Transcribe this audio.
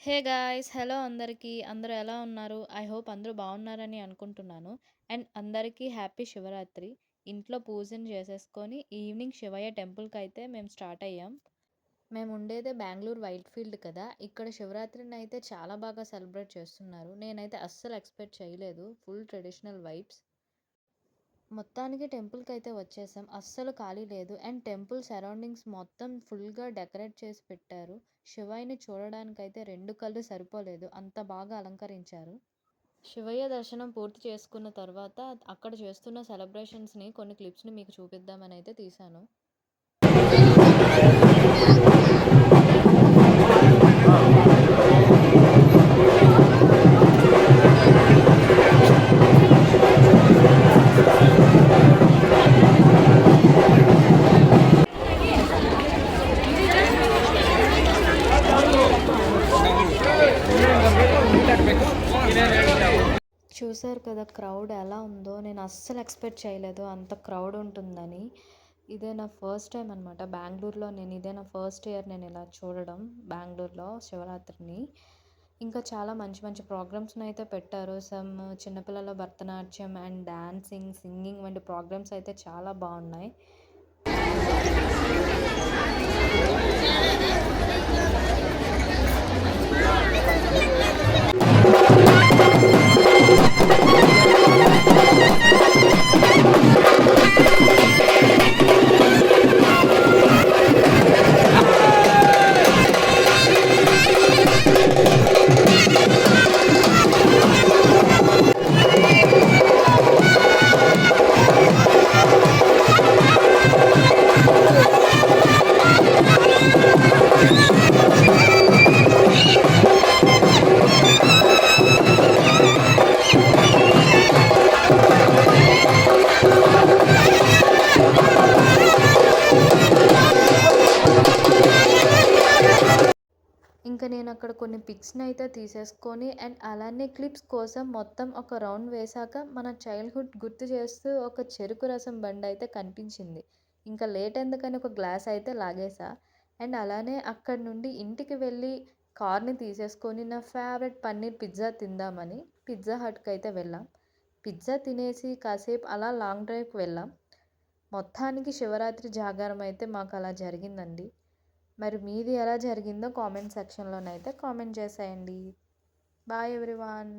Hey guys! Hello అందరికీ. అందరూ ఎలా ఉన్నారు? ఐ హోప్ అందరూ బాగున్నారని అనుకుంటున్నాను. అండ్ అందరికీ హ్యాపీ శివరాత్రి. ఇంట్లో పూజను చేసేసుకొని ఈవినింగ్ శివయ్య టెంపుల్‌కైతే మేము స్టార్ట్ అయ్యాం. మేము ఉండేదే బెంగుళూరు వైట్ ఫీల్డ్ కదా! ఇక్కడ శివరాత్రినైతే చాలా బాగా సెలబ్రేట్ చేస్తున్నారు. నేనైతే అస్సలు ఎక్స్‌పెక్ట్ చేయలేదు. Full traditional vibes. మొత్తానికి టెంపుల్‌కైతే వచ్చేసాం. అస్సలు ఖాళీ లేదు. అండ్ టెంపుల్ సరౌండింగ్స్ మొత్తం ఫుల్‌గా డెకరేట్ చేసి పెట్టారు. శివయ్యని చూడడానికైతే 2 కళ్ళు సరిపోలేదు. అంత బాగా అలంకరించారు. శివయ్య దర్శనం పూర్తి చేసుకున్న తర్వాత అక్కడ చేస్తున్న సెలబ్రేషన్స్‌ని కొన్ని క్లిప్స్‌ని మీకు చూపిద్దామనైతే తీశాను. చూసారు కదా క్రౌడ్ ఎలా ఉందో. నేను అస్సలు ఎక్స్పెక్ట్ చేయలేదు అంత క్రౌడ్ ఉంటుందని. ఇదే నా ఫస్ట్ టైం అనమాట బెంగుళూరులో. ఇదే నా ఫస్ట్ ఇయర్ నేను ఇలా చూడడం బెంగుళూరులో శివరాత్రిని. ఇంకా చాలా మంచి మంచి ప్రోగ్రామ్స్‌ని అయితే పెట్టారు. చిన్నపిల్లల భరతనాట్యం అండ్ డాన్సింగ్, సింగింగ్ వంటి ప్రోగ్రామ్స్ అయితే చాలా బాగున్నాయి. ఇంకా నేను అక్కడ కొన్ని పిక్స్‌ని అయితే తీసేసుకొని అండ్ అలానే క్లిప్స్ కోసం మొత్తం ఒక రౌండ్ వేశాక మన చైల్డ్‌హుడ్ గుర్తు చేస్తూ ఒక చెరుకు రసం బండి అయితే కనిపించింది. ఇంకా లేట్ ఎందుకని ఒక గ్లాస్ అయితే లాగేసా. అండ్ అలానే అక్కడి నుండి ఇంటికి వెళ్ళి కార్‌ని తీసేసుకొని నా ఫేవరెట్ పన్నీర్ పిజ్జా తిందామని పిజ్జా హట్‌కి అయితే వెళ్ళాం. పిజ్జా తినేసి కాసేపు అలా లాంగ్ డ్రైవ్‌కి వెళ్ళాం. మొత్తానికి శివరాత్రి జాగారం అయితే మాకు అలా జరిగిందండి. మరి మీది ఎలా జరిగిందో కామెంట్ సెక్షన్‌లోనైతే కామెంట్ చేసేయండి. Bye everyone.